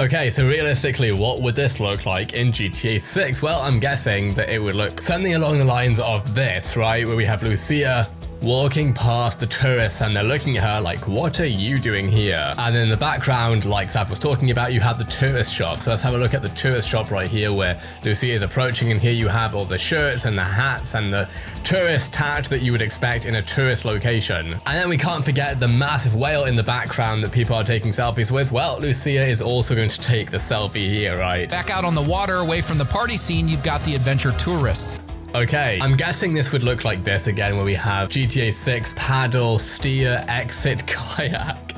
Okay, so realistically, what would this look like in GTA 6? Well, I'm guessing that it would look something along the lines of this, right? Where we have Lucia walking past the tourists and they're looking at her like, what are you doing here? And in the background, like Sav was talking about, you have the tourist shop. So let's have a look at the tourist shop right here where Lucia is approaching, and here you have all the shirts and the hats and the tourist tat that you would expect in a tourist location. And then we can't forget the massive whale in the background that people are taking selfies with. Well, Lucia is also going to take the selfie here, right? Back out on the water away from the party scene, you've got the adventure tourists. Okay, I'm guessing this would look like this again, where we have GTA 6 paddle, steer, exit, kayak.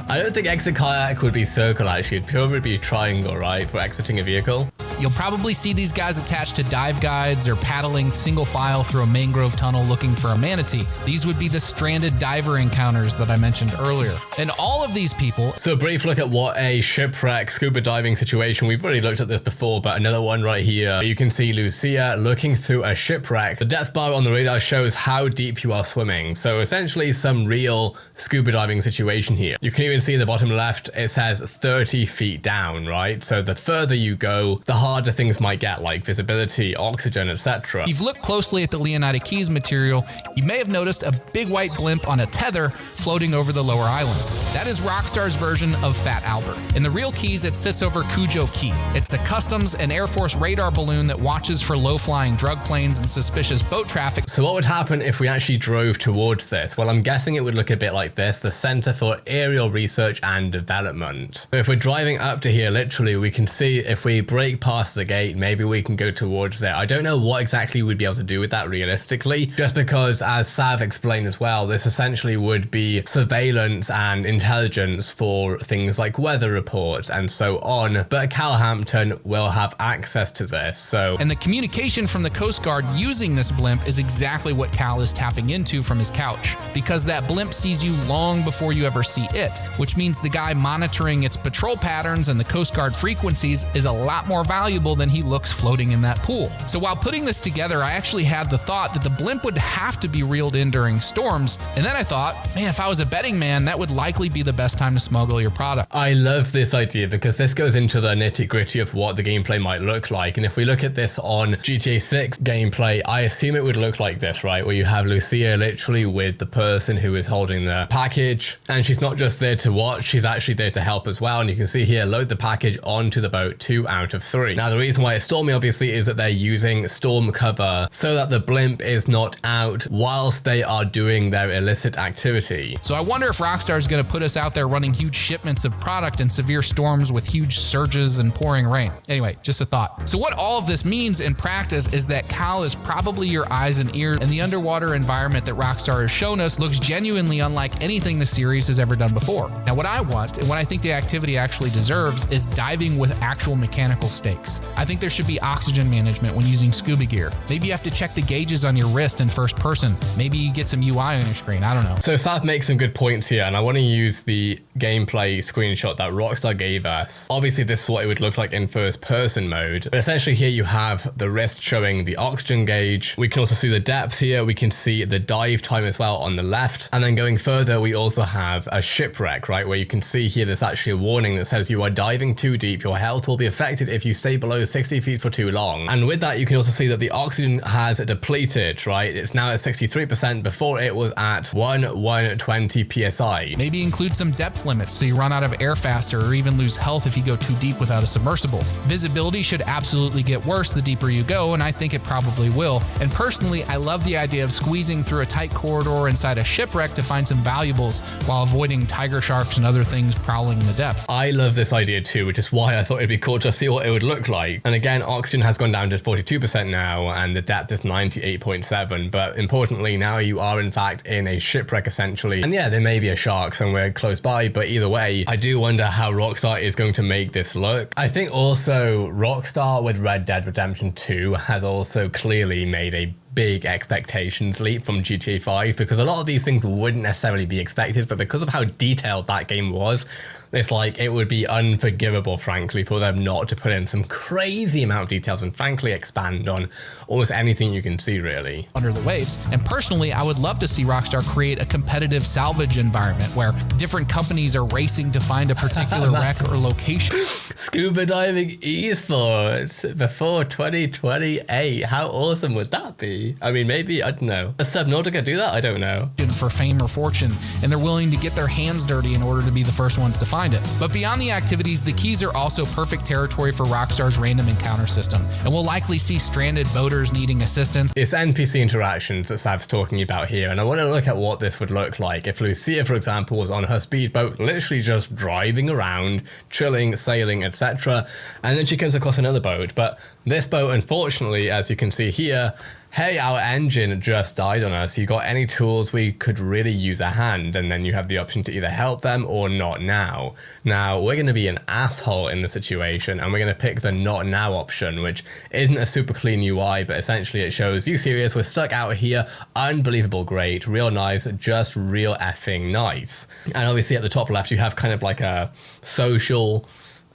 I don't think exit kayak would be circle actually, it'd probably be triangle, right, for exiting a vehicle. You'll probably see these guys attached to dive guides or paddling single file through a mangrove tunnel looking for a manatee. These would be the stranded diver encounters that I mentioned earlier. And all of these people... So a brief look at what a shipwreck scuba diving situation, we've already looked at this before, but another one right here. You can see Lucia looking through a shipwreck. The depth bar on the radar shows how deep you are swimming. So essentially some real scuba diving situation here. You can even see in the bottom left, it says 30 feet down, right? So the further you go, the harder things might get, like visibility, oxygen, etc. If you've looked closely at the Leonida Keys material, you may have noticed a big white blimp on a tether floating over the lower islands. That is Rockstar's version of Fat Albert. In the real Keys, it sits over Cujo Key. It's a Customs and Air Force radar balloon that watches for low-flying drug planes and suspicious boat traffic. So what would happen if we actually drove towards this? Well, I'm guessing it would look a bit like this, the Center for Aerial Research and Development. So if we're driving up to here, literally, we can see if we break past the gate, maybe we can go towards there. I don't know what exactly we'd be able to do with that realistically, just because, as Sav explained as well, this essentially would be surveillance and intelligence for things like weather reports and so on, but Calhampton will have access to this, so... And the communication from the Coast Guard using this blimp is exactly what Cal is tapping into from his couch, because that blimp sees you long before you ever see it, which means the guy monitoring its patrol patterns and the Coast Guard frequencies is a lot more valuable than he looks floating in that pool. So while putting this together, I actually had the thought that the blimp would have to be reeled in during storms, and then I thought, man, if I was a betting man, that would likely be the best time to smuggle your product. I love this idea because this goes into the nitty-gritty of what the gameplay might look like, and if we look at this on GTA 6 gameplay, I assume it would look like this, right, where you have Lucia literally with the person who is holding the package, and she's not just there to watch, she's actually there to help as well, and you can see here, load the package onto the boat, 2 out of 3. Now the reason why it's stormy obviously is that they're using storm cover so that the blimp is not out whilst they are doing their illicit activity. So I wonder if Rockstar is going to put us out there running huge shipments of product in severe storms with huge surges and pouring rain. Anyway, just a thought. So what all of this means in practice is that Cal is probably your eyes and ears, and the underwater environment that Rockstar has shown us looks genuinely unlike anything the series has ever done before. Now what I want, and what I think the activity actually deserves, is diving with actual mechanical stakes. I think there should be oxygen management when using scuba gear. Maybe you have to check the gauges on your wrist in first person. Maybe you get some UI on your screen, I don't know. So Sav makes some good points here, and I want to use the gameplay screenshot that Rockstar gave us. Obviously this is what it would look like in first person mode, but essentially here you have the wrist showing the oxygen gauge. We can also see the depth here, we can see the dive time as well on the left, and then going further we also have a shipwreck, right, where you can see here there's actually a warning that says you are diving too deep, your health will be affected if you stay below 60 feet for too long. And with that you can also see that the oxygen has depleted, right, it's now at 63%, before it was at 120 psi. Maybe include some depth limits so you run out of air faster or even lose health if you go too deep without a submersible. Visibility should absolutely get worse the deeper you go, and I think it probably will. And personally, I love the idea of squeezing through a tight corridor inside a shipwreck to find some valuables while avoiding tiger sharks and other things prowling in the depths. I love this idea too, which is why I thought it'd be cool to see what it would look like. And again, oxygen has gone down to 42% now, and the depth is 98.7, but importantly, now you are in fact in a shipwreck essentially. And yeah, there may be a shark somewhere close by, but either way, I do wonder how Rockstar is going to make this look. I think also Rockstar with Red Dead Redemption 2 has also clearly made a big expectations leap from GTA 5 because a lot of these things wouldn't necessarily be expected, but because of how detailed that game was, it's like it would be unforgivable, frankly, for them not to put in some crazy amount of details and frankly expand on almost anything you can see, really. Under the waves. And personally, I would love to see Rockstar create a competitive salvage environment where different companies are racing to find a particular wreck or location. Scuba diving esports before 2028. How awesome would that be? I mean, maybe, I don't know. Does Subnautica do that? I don't know. For fame or fortune, and they're willing to get their hands dirty in order to be the first ones to find it. But beyond the activities, the keys are also perfect territory for Rockstar's random encounter system, and we'll likely see stranded boaters needing assistance. It's NPC interactions that Sav's talking about here, and I want to look at what this would look like if Lucia, for example, was on her speedboat, literally just driving around, chilling, sailing, etc., and then she comes across another boat. But this boat, unfortunately, as you can see here, hey, our engine just died on us. You got any tools? We could really use a hand. And then you have the option to either help them or not now. Now, we're going to be an asshole in the situation, and we're going to pick the not now option, which isn't a super clean UI, but essentially it shows, you serious? We're stuck out here. Unbelievable great. Real nice. Just real effing nice. And obviously at the top left, you have kind of like a social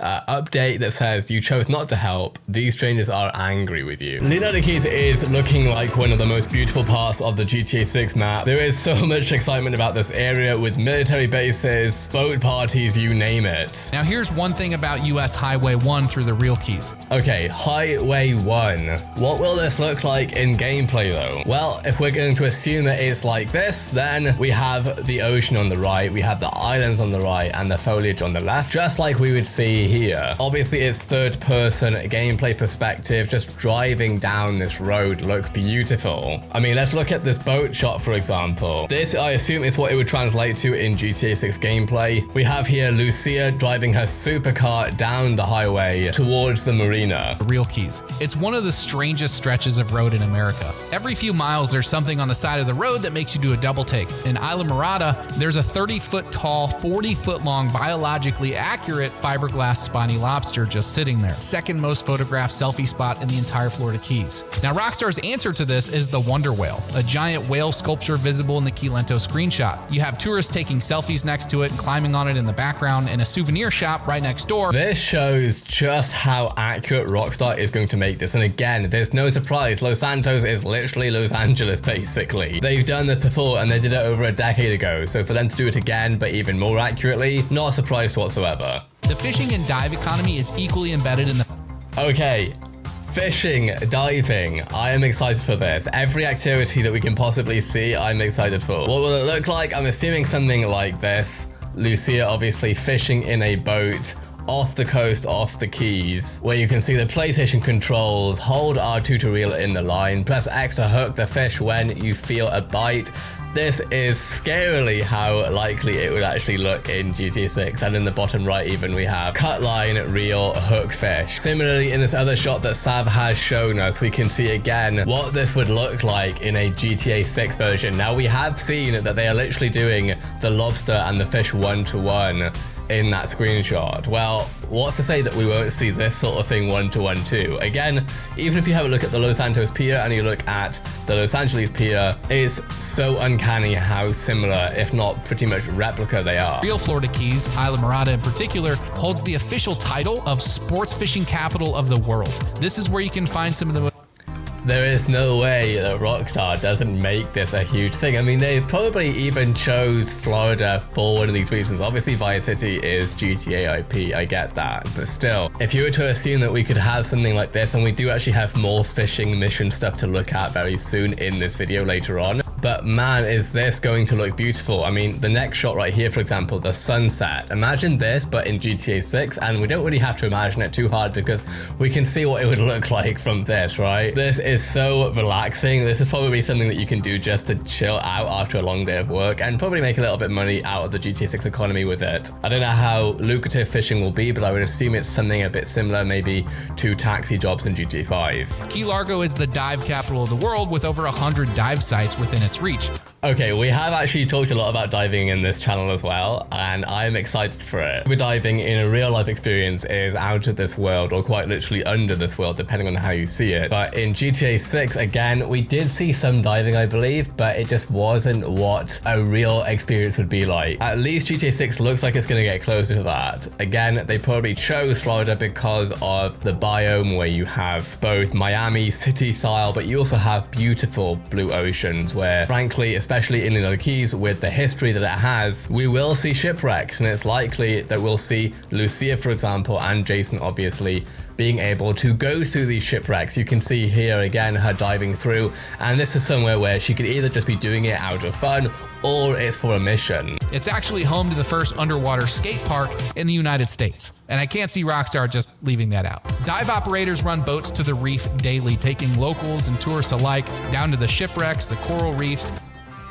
update that says you chose not to help. These strangers are angry with you. Leonida Keys is looking like one of the most beautiful parts of the GTA 6 map. There is so much excitement about this area with military bases, boat parties, you name it. Now here's one thing about US Highway 1 through the real keys. Okay, Highway 1. What will this look like in gameplay though? Well, if we're going to assume that it's like this, then we have the ocean on the right, we have the islands on the right, and the foliage on the left, just like we would see here. Obviously it's third person gameplay perspective. Just driving down this road looks beautiful. I mean, let's look at this boat shot, for example. This, I assume, is what it would translate to in GTA 6 gameplay. We have here Lucia driving her supercar down the highway towards the marina. Real keys. It's one of the strangest stretches of road in America. Every few miles there's something on the side of the road that makes you do a double take. In Isla Mirada, there's a 30-foot tall, 40-foot long, biologically accurate fiberglass spiny lobster just sitting there. Second most photographed selfie spot in the entire Florida Keys. Now Rockstar's answer to this is the Wonder Whale, a giant whale sculpture visible in the Key Lento screenshot. You have tourists taking selfies next to it and climbing on it in the background, and a souvenir shop right next door. This shows just how accurate Rockstar is going to make this, and again, there's no surprise. Los Santos is literally Los Angeles, basically. They've done this before and they did it over a decade ago, so for them to do it again but even more accurately, not surprised whatsoever. The fishing and dive economy is equally embedded in the... Okay, fishing, diving, I am excited for this. Every activity that we can possibly see, I'm excited for. What will it look like? I'm assuming something like this. Lucia obviously fishing in a boat off the coast, off the Keys, where you can see the PlayStation controls, hold R2 to reel in the line, press X to hook the fish when you feel a bite. This is scarily how likely it would actually look in GTA 6, and in the bottom right even we have cut line, reel, hook fish. Similarly, in this other shot that Sav has shown us, we can see again what this would look like in a GTA 6 version. Now we have seen that they are literally doing the lobster and the fish one-to-one in that screenshot. Well, what's to say that we won't see this sort of thing one-to-one too? Again, even if you have a look at the Los Santos Pier and you look at the Los Angeles Pier, it's so uncanny how similar, if not pretty much replica, they are. Real Florida Keys, Isla Mirada in particular, holds the official title of sports fishing capital of the world. This is where you can find some of the most... There is no way that Rockstar doesn't make this a huge thing. I mean, they probably even chose Florida for one of these reasons. Obviously, Vice City is GTA IP, I get that. But still, if you were to assume that we could have something like this, and we do actually have more fishing mission stuff to look at very soon in this video later on, but man, is this going to look beautiful. I mean, the next shot right here, for example, the sunset. Imagine this, but in GTA 6, and we don't really have to imagine it too hard because we can see what it would look like from this, right? This is so relaxing. This is probably something that you can do just to chill out after a long day of work and probably make a little bit of money out of the GTA 6 economy with it. I don't know how lucrative fishing will be, but I would assume it's something a bit similar maybe to taxi jobs in GTA 5. Key Largo is the dive capital of the world with over 100 dive sites within its reach. Okay, we have actually talked a lot about diving in this channel as well, and I'm excited for it. We're diving in a real life experience is out of this world, or quite literally under this world, depending on how you see it. But in GTA 6, again, we did see some diving, I believe, but it just wasn't what a real experience would be like. At least GTA 6 looks like it's going to get closer to that. Again, they probably chose Florida because of the biome where you have both Miami city style, but you also have beautiful blue oceans where, frankly, especially in the Keys, with the history that it has, we will see shipwrecks, and it's likely that we'll see Lucia, for example, and Jason, obviously, being able to go through these shipwrecks. You can see here again her diving through, and this is somewhere where she could either just be doing it out of fun or it's for a mission. It's actually home to the first underwater skate park in the United States, and I can't see Rockstar just leaving that out. Dive operators run boats to the reef daily, taking locals and tourists alike down to the shipwrecks, the coral reefs.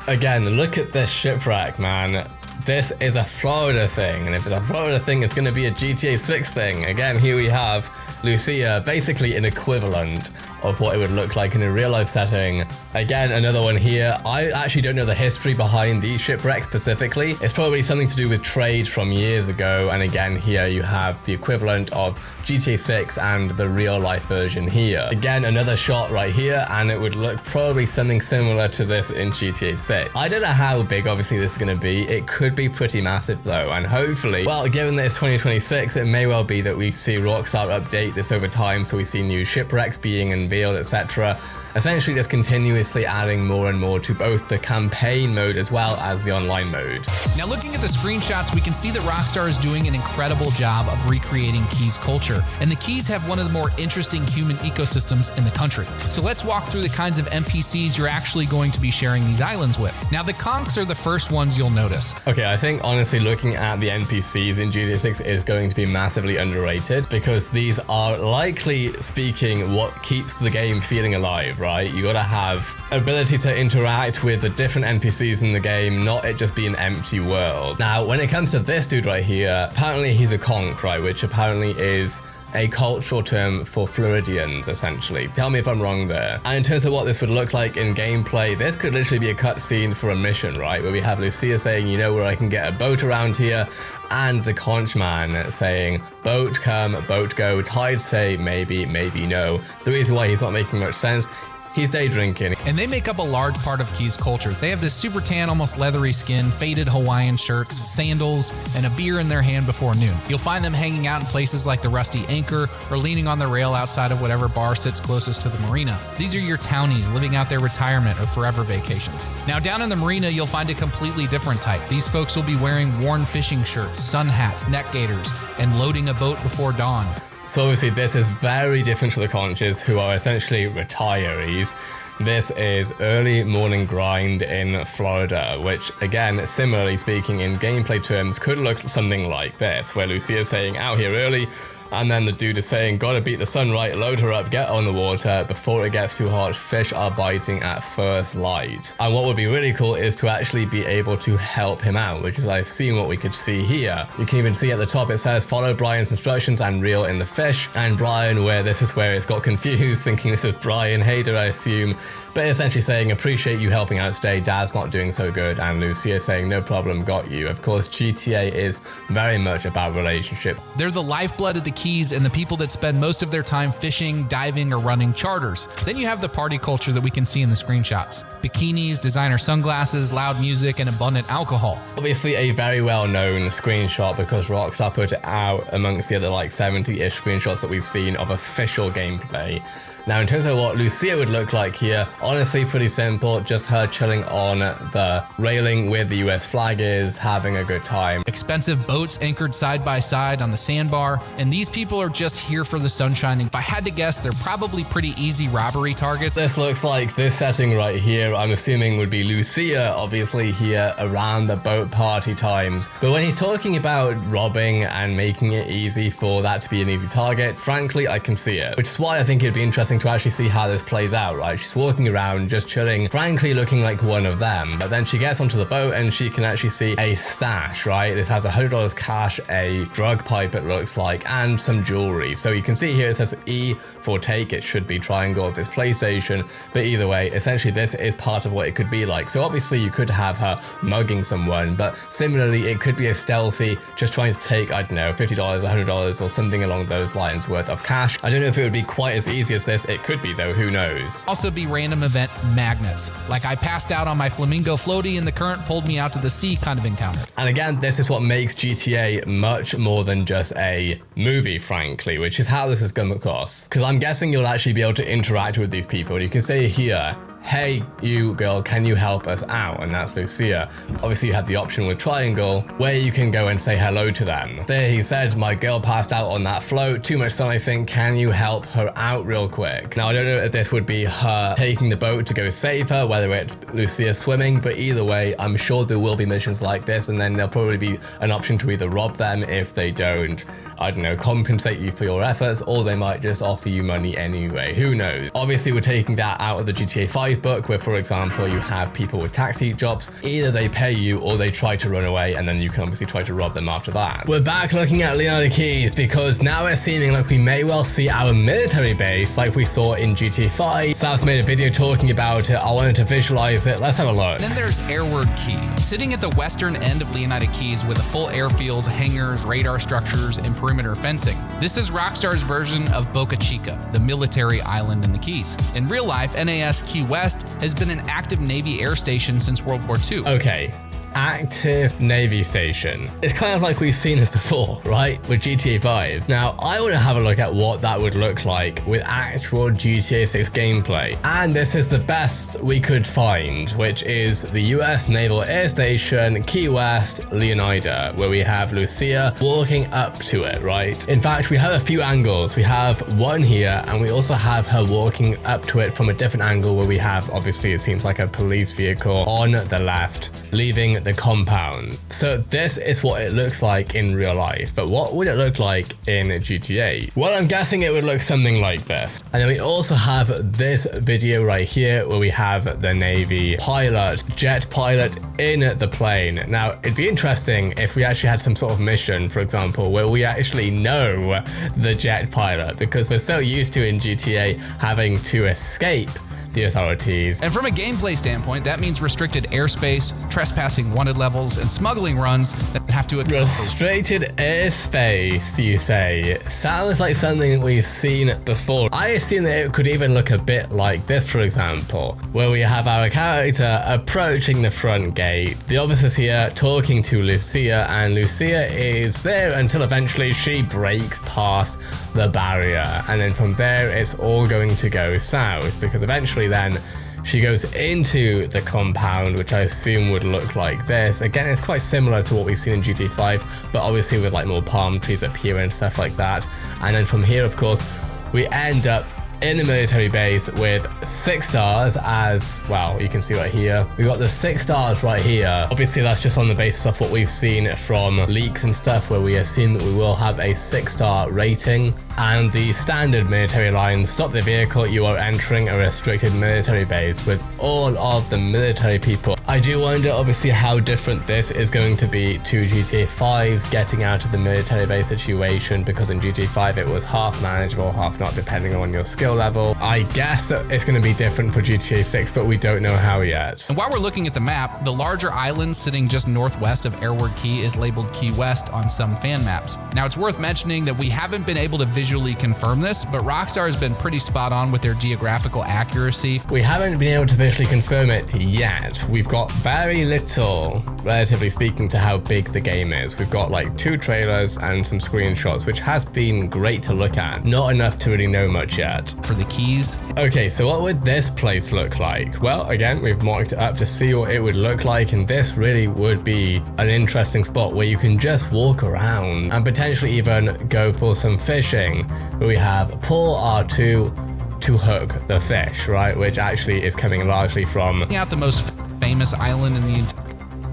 Again, look at this shipwreck, man. This is a Florida thing, and if it's a Florida thing, it's going to be a GTA 6 thing. Again, here we have Lucia, basically an equivalent of what it would look like in a real life setting. Again, another one here. I actually don't know the history behind these shipwrecks specifically. It's probably something to do with trade from years ago. And again, here you have the equivalent of GTA 6 and the real life version here. Again, another shot right here, and it would look probably something similar to this in GTA 6. I don't know how big obviously this is going to be. It could be pretty massive though, and hopefully, well, given that it's 2026, it may well be that we see Rockstar update this over time, so we see new shipwrecks being unveiled, etc. Essentially just continuously adding more and more to both the campaign mode as well as the online mode. Now, looking at the screenshots, we can see that Rockstar is doing an incredible job of recreating Keys culture, and the Keys have one of the more interesting human ecosystems in the country. So let's walk through the kinds of NPCs you're actually going to be sharing these islands with. Now, the conchs are the first ones you'll notice. Okay, I think honestly looking at the NPCs in GTA 6 is going to be massively underrated, because these are, likely speaking, what keeps the game feeling alive, right? You gotta have ability to interact with the different NPCs in the game, not it just be an empty world. Now, when it comes to this dude right here, apparently he's a conch, right? Which apparently is a cultural term for Floridians, essentially. Tell me if I'm wrong there. And in terms of what this would look like in gameplay, this could literally be a cutscene for a mission, right? Where we have Lucia saying, you know where I can get a boat around here, and the conch man saying, boat come, boat go, tide say, maybe, maybe no. The reason why he's not making much sense, he's day drinking. And they make up a large part of Keys culture. They have this super tan, almost leathery skin, faded Hawaiian shirts, sandals, and a beer in their hand before noon. You'll find them hanging out in places like the Rusty Anchor or leaning on the rail outside of whatever bar sits closest to the marina. These are your townies living out their retirement or forever vacations. Now, down in the marina, you'll find a completely different type. These folks will be wearing worn fishing shirts, sun hats, neck gaiters, and loading a boat before dawn. So obviously this is very different to the conches, who are essentially retirees. This is early morning grind in Florida, which again, similarly speaking in gameplay terms, could look something like this, where Lucia is saying out here early, and then the dude is saying, gotta beat the sun right, load her up, get on the water before it gets too hot, fish are biting at first light. And what would be really cool is to actually be able to help him out, which is I've seen what we could see here. You can even see at the top it says follow Brian's instructions and reel in the fish, and Brian, where this is where it's got confused, thinking this is Brian Hader, I assume, but essentially saying appreciate you helping out today, Dad's not doing so good, and Lucia saying no problem, got you. Of course, GTA is very much about relationship. They're the lifeblood of the Keys and the people that spend most of their time fishing, diving, or running charters. Then you have the party culture that we can see in the screenshots. Bikinis, designer sunglasses, loud music, and abundant alcohol. Obviously a very well-known screenshot because Rockstar put it out amongst the other like 70-ish screenshots that we've seen of official gameplay. Now, in terms of what Lucia would look like here, honestly pretty simple, just her chilling on the railing where the US flag is, having a good time. Expensive boats anchored side by side on the sandbar, and these people are just here for the sunshine. If I had to guess, they're probably pretty easy robbery targets. This looks like this setting right here, I'm assuming would be Lucia, obviously here around the boat party times. But when he's talking about robbing and making it easy for that to be an easy target, frankly, I can see it. Which is why I think it'd be interesting interesting to actually see how this plays out, right? She's walking around just chilling, frankly looking like one of them, but then she gets onto the boat and she can actually see a stash, right? It has $100 cash, a drug pipe it looks like, and some jewelry. So you can see here it says E for take. It should be triangle of this PlayStation, but either way, essentially this is part of what it could be like. So obviously you could have her mugging someone, but similarly it could be a stealthy just trying to take, I don't know, $50, $100 or something along those lines worth of cash. I don't know if it would be quite as easy as this. It could be though, who knows. Also be random event magnets, like I passed out on my flamingo floaty and the current pulled me out to the sea kind of encounter. And again, this is what makes GTA much more than just a movie, frankly, which is how this has come across. Because I'm guessing you'll actually be able to interact with these people. You can say here, hey, you girl, can you help us out? And that's Lucia. Obviously you have the option with triangle where you can go and say hello to them. There he said, my girl passed out on that float, too much sun I think, can you help her out real quick? Now I don't know if this would be her taking the boat to go save her, whether it's Lucia swimming, but either way, I'm sure there will be missions like this, and then there'll probably be an option to either rob them if they don't, I don't know, compensate you for your efforts, or they might just offer you money anyway, who knows? Obviously we're taking that out of the GTA 5 book, where for example you have people with taxi jobs, either they pay you or they try to run away, and then you can obviously try to rob them after that. We're back looking at Leonida Keys because now it's seeming like we may well see our military base like we saw in GTA 5. South made a video talking about it. I wanted to visualize it. Let's have a look. Then there's Airward Key, sitting at the western end of Leonida Keys with a full airfield, hangars, radar structures, and perimeter fencing. This is Rockstar's version of Boca Chica, the military island in the Keys. In real life, NAS Key West has been an active Navy air station since World War II. Okay. Active Navy station. It's kind of like we've seen this before, right? With GTA 5. Now, I want to have a look at what that would look like with actual GTA 6 gameplay. And this is the best we could find, which is the US Naval Air Station, Key West, Leonida, where we have Lucia walking up to it, right? In fact, we have a few angles. We have one here, and we also have her walking up to it from a different angle where we have, obviously, it seems like a police vehicle on the left, leaving the compound. So this is what it looks like in real life, but what would it look like in GTA? Well, I'm guessing it would look something like this. And then we also have this video right here where we have the Navy pilot, jet pilot in the plane. Now, it'd be interesting if we actually had some sort of mission, for example, where we actually know the jet pilot, because we're so used to in GTA having to escape the authorities. And from a gameplay standpoint, that means restricted airspace, trespassing wanted levels, and smuggling runs that have to occur. Restricted airspace, you say? Sounds like something we've seen before. I assume that it could even look a bit like this, for example, where we have our character approaching the front gate, the officers here talking to Lucia, and Lucia is there until eventually she breaks past the barrier, and then from there it's all going to go south, because eventually then she goes into the compound, which I assume would look like this. Again, it's quite similar to what we've seen in GTA 5, but obviously with like more palm trees up here and stuff like that. And then from here, of course, we end up in the military base with 6 stars, as well, you can see right here. We got the 6 stars right here. Obviously that's just on the basis of what we've seen from leaks and stuff, where we assume that we will have a 6-star rating. And the standard military line, stop the vehicle, you are entering a restricted military base, with all of the military people. I do wonder obviously how different this is going to be to GTA 5's getting out of the military base situation, because in GTA 5 it was half manageable, half not, depending on your skill level. I guess that it's going to be different for GTA 6, but we don't know how yet. And while we're looking at the map, the larger island sitting just northwest of Airward Key is labeled Key West on some fan maps. Now, it's worth mentioning that we haven't been able to visually confirm this, but Rockstar has been pretty spot on with their geographical accuracy. We haven't been able to visually confirm it yet. We've got very little, relatively speaking, to how big the game is. We've got like 2 trailers and some screenshots, which has been great to look at. Not enough to really know much yet. For the keys. Okay, so what would this place look like? Well, again, we've marked it up to see what it would look like, and this really would be an interesting spot where you can just walk around and potentially even go for some fishing, where we have pull R2 to hook the fish, right? Which actually is coming largely from out the most famous island in the entire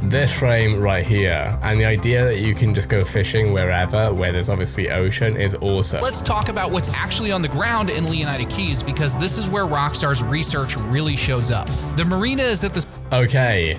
this frame right here, and the idea that you can just go fishing wherever where there's obviously ocean is awesome. Let's talk about what's actually on the ground in Leonida Keys, because this is where Rockstar's research really shows up. The marina is at the... Okay,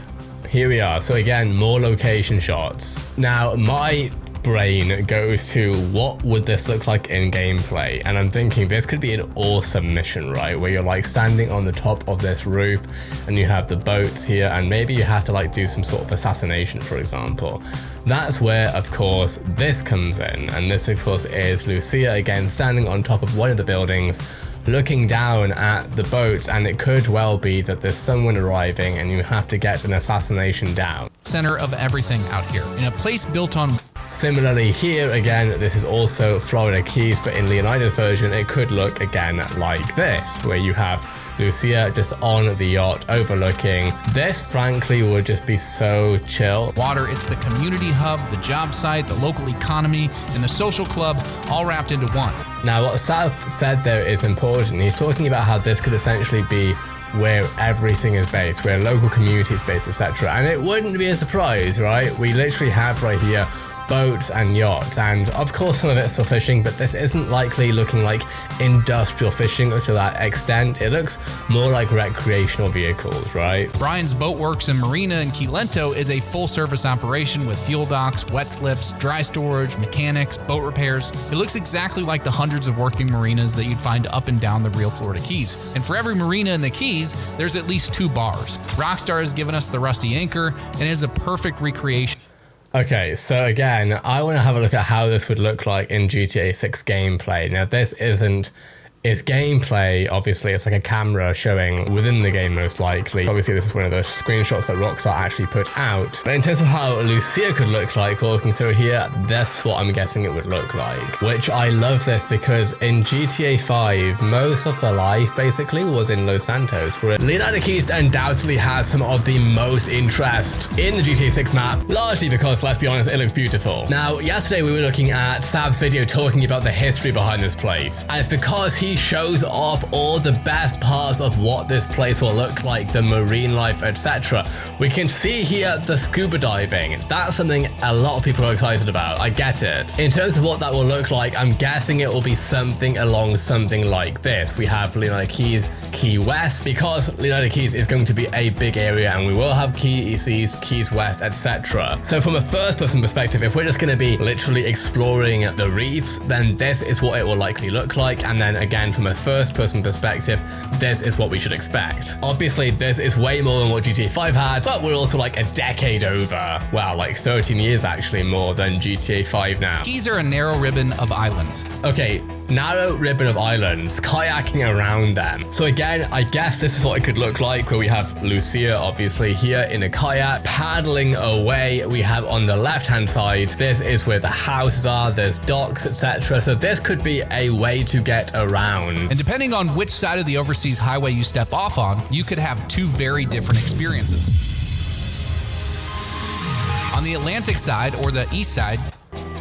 here we are. So again, more location shots. Now, my brain goes to what would this look like in gameplay, and I'm thinking this could be an awesome mission, right, where you're like standing on the top of this roof and you have the boats here, and maybe you have to like do some sort of assassination, for example. That's where, of course, this comes in, and this of course is Lucia again standing on top of one of the buildings looking down at the boats, and it could well be that there's someone arriving and you have to get an assassination down. Center of everything out here, in a place built on... Similarly here again, this is also Florida Keys, but in Leonida's version it could look again like this, where you have Lucia just on the yacht overlooking. This frankly would just be so chill. Water, it's the community hub, the job site, the local economy, and the social club all wrapped into one. Now what South said there is important. He's talking about how this could essentially be where everything is based, where local community is based, etc. And it wouldn't be a surprise, right? We literally have right here boats and yachts, and of course some of it's for fishing, but this isn't likely looking like industrial fishing to that extent. It looks more like recreational vehicles, right? Brian's Boatworks and Marina in Key Lento is a full-service operation with fuel docks, wet slips, dry storage, mechanics, boat repairs. It looks exactly like the hundreds of working marinas that you'd find up and down the real Florida Keys. And for every marina in the Keys, there's at least 2 bars. Rockstar has given us the Rusty Anchor, and it is a perfect recreation. Okay, so again, I want to have a look at how this would look like in GTA 6 gameplay. Now, this isn't... It's gameplay, obviously, it's like a camera showing within the game most likely. Obviously, this is one of the screenshots that Rockstar actually put out. But in terms of how Lucia could look like walking through here, that's what I'm guessing it would look like. Which I love this because in GTA 5, most of the life basically was in Los Santos, where Leonida Keys undoubtedly has some of the most interest in the GTA 6 map, largely because, let's be honest, it looks beautiful. Now, yesterday we were looking at Sav's video talking about the history behind this place, and it's because he shows off all the best parts of what this place will look like, the marine life, etc. We can see here the scuba diving. That's something a lot of people are excited about. I get it. In terms of what that will look like, I'm guessing it will be something along something like this. We have Leonida Keys, Key West, because Leonida Keys is going to be a big area, and we will have Keys East, Keys West, etc. So from a first-person perspective, if we're just going to be literally exploring the reefs, then this is what it will likely look like. And then again, from a first-person perspective, this is what we should expect. Obviously, this is way more than what GTA 5 had, but we're also like a decade over. Well, like 13 years actually more than GTA 5 now. Keys are a narrow ribbon of islands. Okay, narrow ribbon of islands, kayaking around them. So again, I guess this is what it could look like, where we have Lucia obviously here in a kayak paddling away. We have on the left-hand side, this is where the houses are, there's docks, etc. So this could be a way to get around. And depending on which side of the overseas highway you step off on, you could have 2 very different experiences. On the Atlantic side or the east side,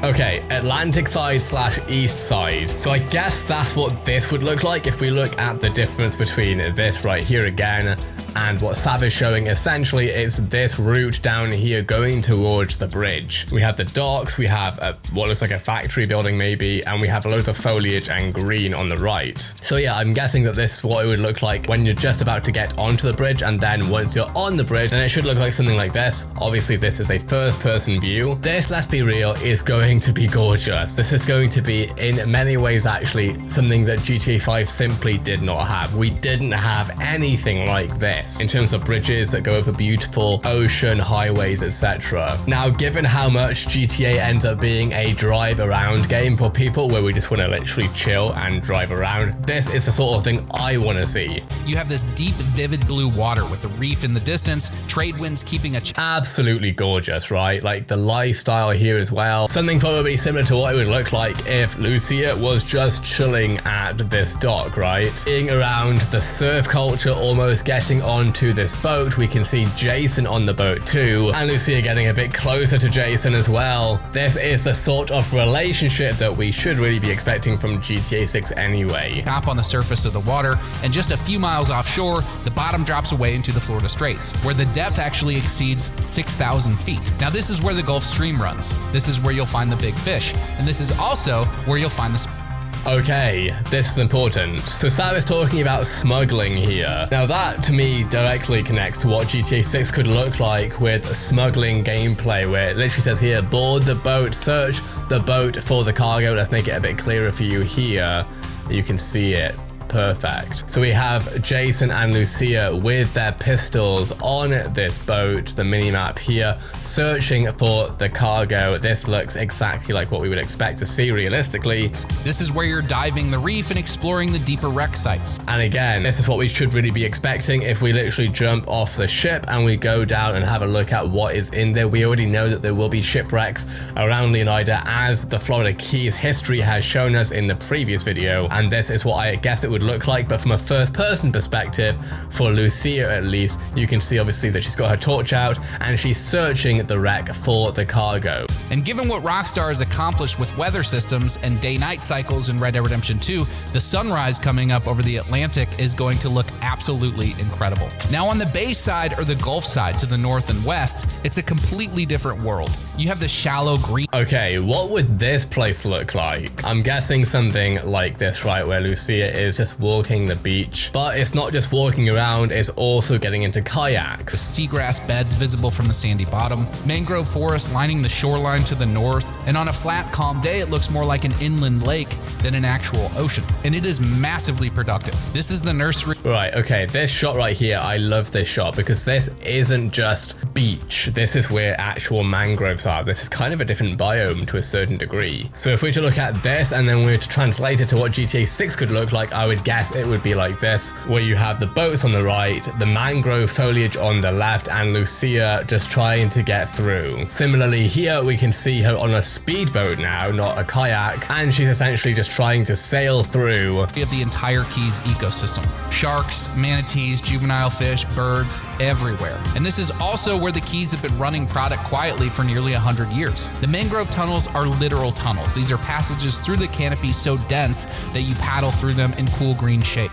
okay, Atlantic side / east side. So I guess that's what this would look like if we look at the difference between this right here again and what Sav is showing. Essentially, it's this route down here going towards the bridge. We have the docks, we have what looks like a factory building maybe, and we have loads of foliage and green on the right. So yeah, I'm guessing that this is what it would look like when you're just about to get onto the bridge, and then once you're on the bridge, then it should look like something like this. Obviously, this is a first-person view. This, let's be real, is going to be gorgeous. This is going to be, in many ways actually, something that GTA 5 simply did not have. We didn't have anything like this in terms of bridges that go over beautiful ocean, highways, etc. Now, given how much GTA ends up being a drive around game for people where we just want to literally chill and drive around, this is the sort of thing I want to see. You have this deep, vivid blue water with the reef in the distance, trade winds keeping a... Absolutely gorgeous, right? Like the lifestyle here as well. Something probably similar to what it would look like if Lucia was just chilling at this dock, right? Being around the surf culture, almost getting on onto this boat, we can see Jason on the boat too, and Lucia getting a bit closer to Jason as well. This is the sort of relationship that we should really be expecting from GTA 6 anyway. Top on the surface of the water, and just a few miles offshore, the bottom drops away into the Florida Straits, where the depth actually exceeds 6,000 feet. Now this is where the Gulf Stream runs. This is where you'll find the big fish, and this is also where you'll find the Okay, this is important. So Sam is talking about smuggling here. Now that to me directly connects to what GTA 6 could look like with smuggling gameplay, where it literally says here, board the boat, search the boat for the cargo. Let's make it a bit clearer for you here. You can see it. Perfect. So we have Jason and Lucia with their pistols on this boat, the mini-map here, searching for the cargo. This looks exactly like what we would expect to see realistically. This is where you're diving the reef and exploring the deeper wreck sites. And again, this is what we should really be expecting if we literally jump off the ship and we go down and have a look at what is in there. We already know that there will be shipwrecks around Leonida, as the Florida Keys history has shown us in the previous video, and this is what I guess it would look like. But from a first person perspective, for Lucia at least, you can see obviously that she's got her torch out and she's searching the wreck for the cargo. And given what Rockstar has accomplished with weather systems and day-night cycles in Red Dead Redemption 2, the sunrise coming up over the Atlantic is going to look absolutely incredible. Now on the bay side, or the Gulf side to the north and west, it's a completely different world. You have the shallow green. Okay, what would this place look like? I'm guessing something like this, right, where Lucia is just walking the beach, but it's not just walking around, it's also getting into kayaks. Seagrass beds visible from the sandy bottom, mangrove forest lining the shoreline to the north, and on a flat, calm day, it looks more like an inland lake than an actual ocean. And it is massively productive. This is the nursery. Right, okay, this shot right here, I love this shot because this isn't just beach. This is where actual mangroves are. This is kind of a different biome to a certain degree. So if we were to look at this and then we were to translate it to what GTA 6 could look like, I would guess it would be like this, where you have the boats on the right, the mangrove foliage on the left, and Lucia just trying to get through. Similarly here, we can see her on a speedboat now, not a kayak, and she's essentially just trying to sail through. We have the entire Keys ecosystem. Sharks, manatees, juvenile fish, birds, everywhere. And this is also where the Keys have been running product quietly for nearly 100 years. The mangrove tunnels are literal tunnels. These are passages through the canopy so dense that you paddle through them in cool green shade.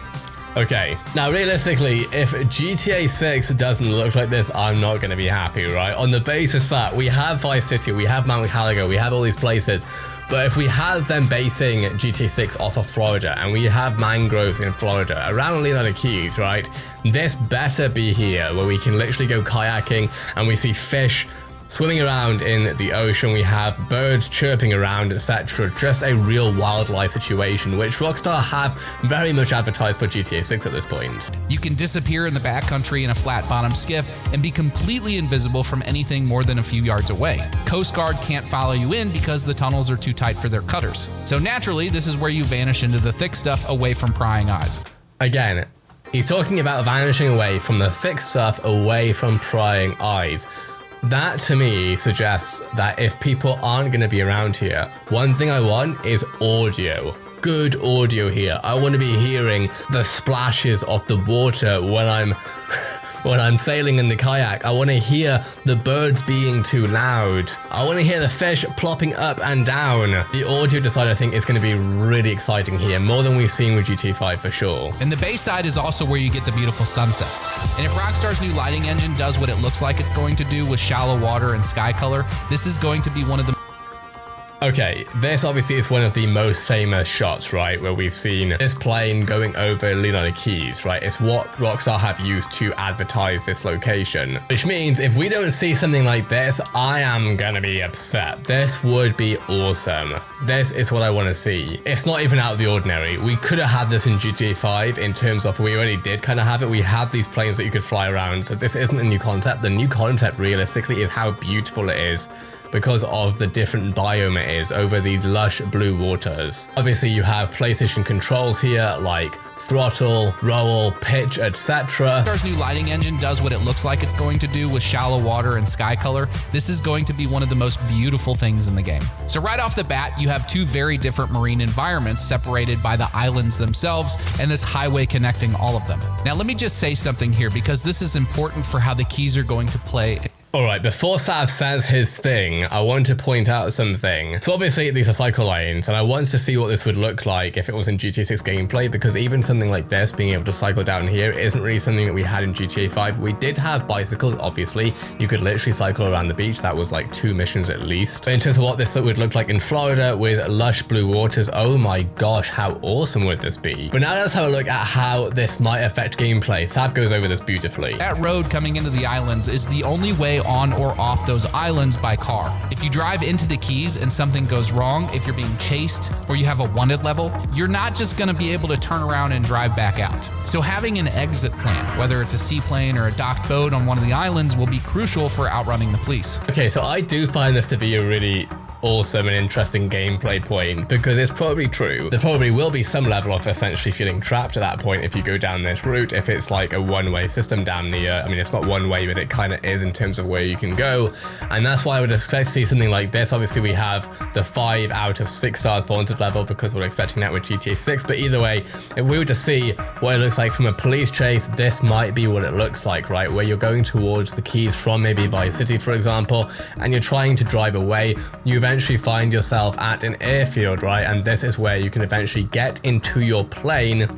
Okay, now realistically, if GTA 6 doesn't look like this, I'm not going to be happy, right? On the basis that we have Vice City, we have Mount Caligo, we have all these places, but if we have them basing GTA 6 off of Florida, and we have mangroves in Florida, around Leonida Keys, right? This better be here, where we can literally go kayaking, and we see fish swimming around in the ocean, we have birds chirping around, etc. Just a real wildlife situation, which Rockstar have very much advertised for GTA 6 at this point. You can disappear in the backcountry in a flat bottom skiff and be completely invisible from anything more than a few yards away. Coast Guard can't follow you in because the tunnels are too tight for their cutters. So naturally, this is where you vanish into the thick stuff away from prying eyes. Again, he's talking about vanishing away from the thick stuff, away from prying eyes. That to me suggests that if people aren't going to be around here, one thing I want is audio. Good audio here. I want to be hearing the splashes of the water when I'm sailing in the kayak. I want to hear the birds being too loud. I want to hear the fish plopping up and down. The audio design, I think, is going to be really exciting here, more than we've seen with GTA 5 for sure. And the bayside is also where you get the beautiful sunsets. And if Rockstar's new lighting engine does what it looks like it's going to do with shallow water and sky color, this is going to be one of the... Okay, this obviously is one of the most famous shots, right, where we've seen this plane going over Leonida Keys, right? It's what Rockstar have used to advertise this location, which means if we don't see something like this, I am gonna be upset. This would be awesome. This is what I want to see. It's not even out of the ordinary. We could have had this in GTA 5 in terms of, we already did kind of have it. We had these planes that you could fly around, so this isn't a new concept. The new concept realistically is how beautiful it is because of the different biome it is over these lush blue waters. Obviously you have PlayStation controls here like throttle, roll, pitch, etc. Rockstar's new lighting engine does what it looks like it's going to do with shallow water and sky color. This is going to be one of the most beautiful things in the game. So right off the bat, you have two very different marine environments separated by the islands themselves and this highway connecting all of them. Now let me just say something here because this is important for how the keys are going to play. Alright, before Sav says his thing, I want to point out something. So obviously these are cycle lanes, and I want to see what this would look like if it was in GTA 6 gameplay, because even something like this, being able to cycle down here, isn't really something that we had in GTA 5. We did have bicycles, obviously. You could literally cycle around the beach. That was like 2 missions at least. But in terms of what this would look like in Florida with lush blue waters, oh my gosh, how awesome would this be? But now let's have a look at how this might affect gameplay. Sav goes over this beautifully. That road coming into the islands is the only way on or off those islands by car. If you drive into the Keys and something goes wrong, if you're being chased or you have a wanted level, you're not just going to be able to turn around and drive back out. So having an exit plan, whether it's a seaplane or a docked boat on one of the islands, will be crucial for outrunning the police. Okay, so I do find this to be a really awesome and interesting gameplay point, because it's probably true. There probably will be some level of essentially feeling trapped at that point if you go down this route, if it's like a one-way system damn near. I mean, it's not one way, but it kind of is in terms of where you can go. And that's why I would expect to see something like this. Obviously, we have the 5 out of 6 stars wanted level because we're expecting that with GTA 6. But either way, if we were to see what it looks like from a police chase, this might be what it looks like, right? Where you're going towards the Keys from maybe Vice City, for example, and you're trying to drive away. You eventually find yourself at an airfield, right? And this is where you can eventually get into your plane.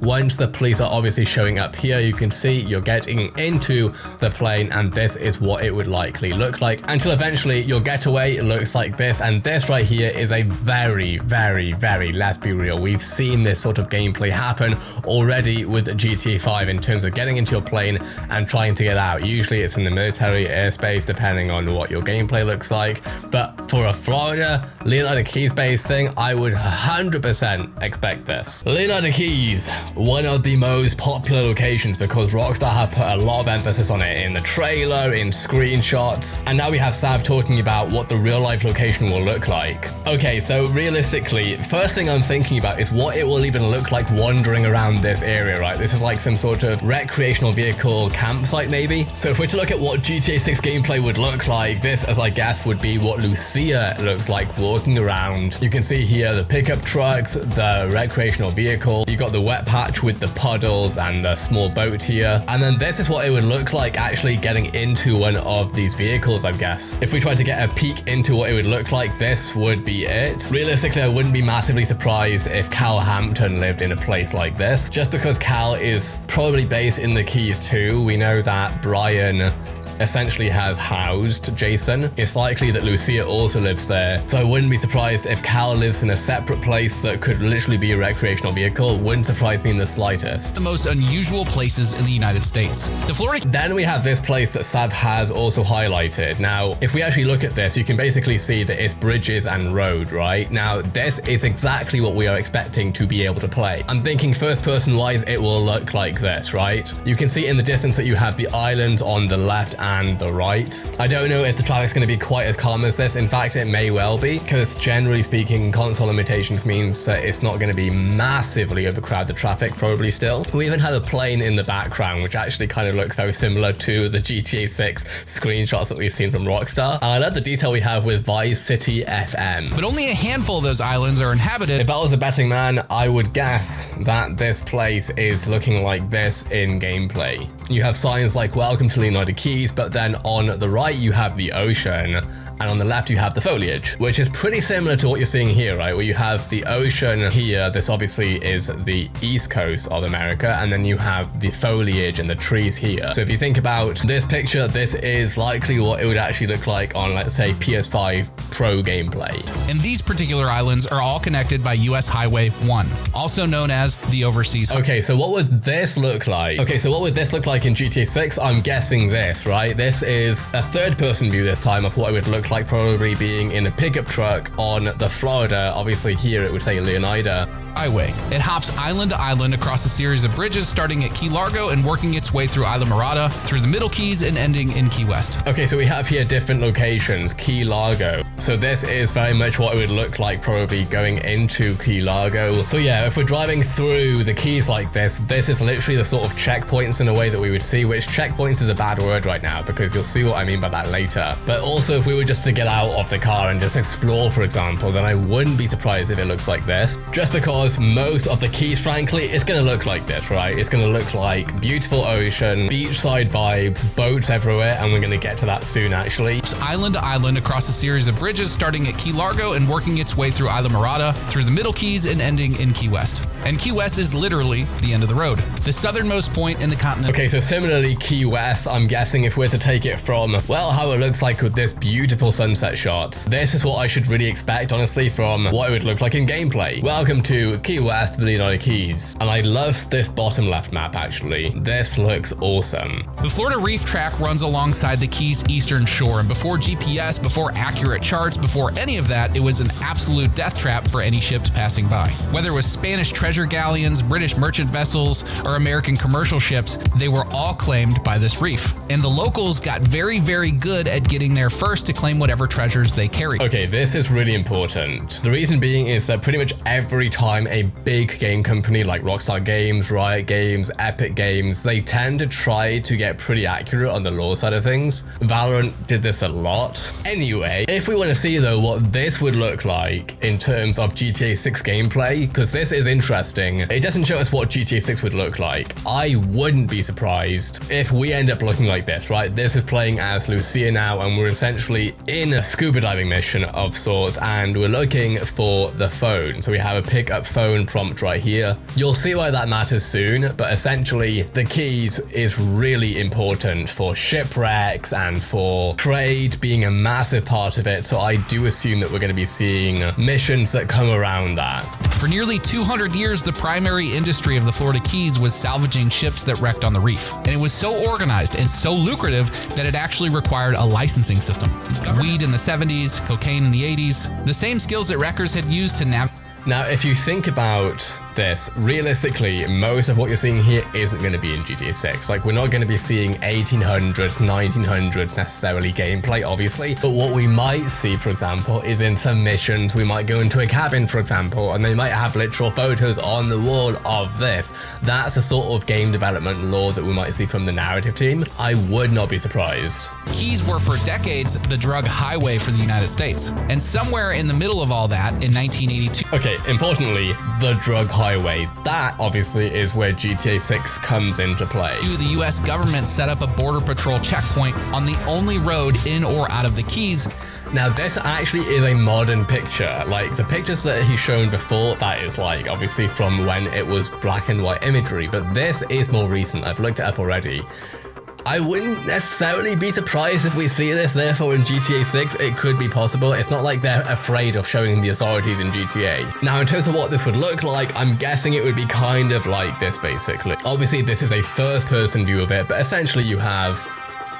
Once the police are obviously showing up here, you can see you're getting into the plane, and this is what it would likely look like until eventually your getaway looks like this. And this right here is a very, very, very, let's be real, we've seen this sort of gameplay happen already with GTA 5 in terms of getting into your plane and trying to get out. Usually it's in the military airspace, depending on what your gameplay looks like. But for a Florida Leonida Keys based thing, I would 100% expect this. Leonida Keys, one of the most popular locations because Rockstar have put a lot of emphasis on it in the trailer, in screenshots, and now we have Sav talking about what the real life location will look like. Okay, so realistically, first thing I'm thinking about is what it will even look like wandering around this area, right? This is like some sort of recreational vehicle campsite maybe. So if we're to look at what GTA 6 gameplay would look like, this as I guess would be what Lucia looks like walking around. You can see here the pickup trucks, the recreational vehicle, you got the wet patch with the puddles and the small boat here. And then this is what it would look like actually getting into one of these vehicles, I guess. If we tried to get a peek into what it would look like, this would be it. Realistically, I wouldn't be massively surprised if Cal Hampton lived in a place like this, just because Cal is probably based in the Keys too. We know that Brian essentially has housed Jason. It's likely that Lucia also lives there, so I wouldn't be surprised if Cal lives in a separate place that could literally be a recreational vehicle. Wouldn't surprise me in the slightest. The most unusual places in the United States. The Florida. Then we have this place that Sav has also highlighted. Now, if we actually look at this, you can basically see that it's bridges and road, right? Now, this is exactly what we are expecting to be able to play. I'm thinking first person wise, it will look like this, right? You can see in the distance that you have the island on the left and the right. I don't know if the traffic's going to be quite as calm as this. In fact, it may well be, because generally speaking, console limitations means that it's not going to be massively overcrowded traffic, probably still. We even have a plane in the background, which actually kind of looks very similar to the GTA 6 screenshots that we've seen from Rockstar. And I love the detail we have with Vice City FM. But only a handful of those islands are inhabited. If I was a betting man, I would guess that this place is looking like this in gameplay. You have signs like welcome to Leonida Keys, but then on the right you have the ocean, and on the left you have the foliage, which is pretty similar to what you're seeing here, right? Where you have the ocean here, this obviously is the east coast of America, and then you have the foliage and the trees here. So if you think about this picture, this is likely what it would actually look like on, let's say, PS5 Pro gameplay. And these particular islands are all connected by US Highway 1, also known as the Overseas. Okay, so what would this look like? Okay, so what would this look like in GTA 6? I'm guessing this, right? This is a third-person view this time of what it would look look like probably being in a pickup truck on the Florida, obviously here it would say Leonida highway. It hops island to island across a series of bridges starting at Key Largo and working its way through Isla Mirada, through the Middle Keys and ending in Key West. Okay, so we have here different locations, Key Largo. So this is very much what it would look like probably going into Key Largo. So yeah, if we're driving through the Keys like this is literally the sort of checkpoints in a way that we would see, which checkpoints is a bad word right now because you'll see what I mean by that later. But also if we were just to get out of the car and just explore, for example, then I wouldn't be surprised if it looks like this. Just because most of the Keys, frankly, it's going to look like this, right? It's going to look like beautiful ocean, beachside vibes, boats everywhere, and we're going to get to that soon, actually. Island to island across a series of bridges starting at Key Largo and working its way through Isla Mirada, through the Middle Keys and ending in Key West. And Key West is literally the end of the road, the southernmost point in the continent. Okay, so similarly, Key West, I'm guessing if we're to take it from, well, how it looks like with this beautiful sunset shot, this is what I should really expect, honestly, from what it would look like in gameplay. Welcome to Key West, the Leonida Keys. And I love this bottom left map, actually. This looks awesome. The Florida Reef Track runs alongside the Keys' eastern shore, and before GPS, before accurate charts, before any of that, it was an absolute death trap for any ships passing by. Whether it was Spanish treasure galleons, British merchant vessels, or American commercial ships, they were all claimed by this reef. And the locals got very, very good at getting there first to claim whatever treasures they carried. Okay, this is really important. The reason being is that pretty much every time a big game company like Rockstar Games, Riot Games, Epic Games, they tend to try to get pretty accurate on the lore side of things. Valorant did this a lot. Anyway, if we want to see though what this would look like in terms of GTA 6 gameplay, because this is interesting, it doesn't show us what GTA 6 would look like. I wouldn't be surprised if we end up looking like this, right? This is playing as Lucia now, and we're essentially in a scuba diving mission of sorts, and we're looking for the phone. So we have a pick up phone prompt right here. You'll see why that matters soon, but essentially the Keys is really important for shipwrecks and for trade being a massive part of it. So I do assume that we're going to be seeing missions that come around that. For nearly 200 years, the primary industry of the Florida Keys was salvaging ships that wrecked on the reef. And it was so organized and so lucrative that it actually required a licensing system. Weed in the 70s, cocaine in the 80s, the same skills that wreckers had used to navigate. Now, if you think about this, realistically, most of what you're seeing here isn't going to be in GTA 6. Like, we're not going to be seeing 1800s, 1900s necessarily gameplay, obviously. But what we might see, for example, is in some missions, we might go into a cabin, for example, and they might have literal photos on the wall of this. That's a sort of game development lore that we might see from the narrative team. I would not be surprised. Keys were for decades the drug highway for the United States. And somewhere in the middle of all that, in 1982... Okay, importantly, the drug highway. That obviously is where GTA 6 comes into play. The US government set up a border patrol checkpoint on the only road in or out of the Keys. Now this actually is a modern picture. Like the pictures that he's shown before, that is like obviously from when it was black and white imagery, but this is more recent. I've looked it up already. I wouldn't necessarily be surprised if we see this, therefore in GTA 6 it could be possible. It's not like they're afraid of showing the authorities in GTA. Now in terms of what this would look like, I'm guessing it would be kind of like this basically. Obviously this is a first person view of it, but essentially you have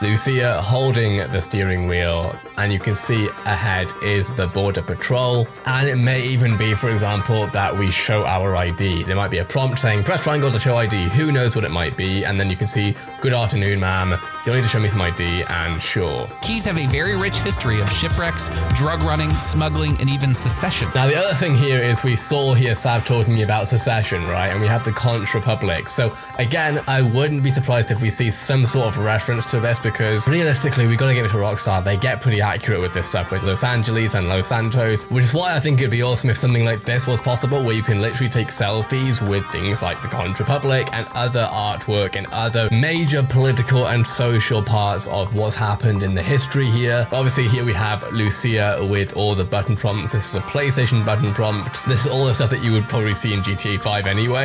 Lucia holding the steering wheel, and you can see ahead is the border patrol, and it may even be, for example, that we show our ID. There might be a prompt saying press triangle to show ID, who knows what it might be, and then you can see good afternoon ma'am, you'll need to show me some ID, and sure. Keys have a very rich history of shipwrecks, drug running, smuggling, and even secession. Now the other thing here is we saw here Sav talking about secession, right, and we have the Conch Republic. So again, I wouldn't be surprised if we see some sort of reference to this, because realistically we gotta give it to Rockstar. They get pretty accurate with this stuff with Los Angeles and Los Santos, which is why I think it'd be awesome if something like this was possible, where you can literally take selfies with things like the Conch Republic and other artwork and other major political and social parts of what's happened in the history here. Obviously here we have Lucia with all the button prompts. This is a PlayStation button prompt. This is all the stuff that you would probably see in GTA 5 anyway.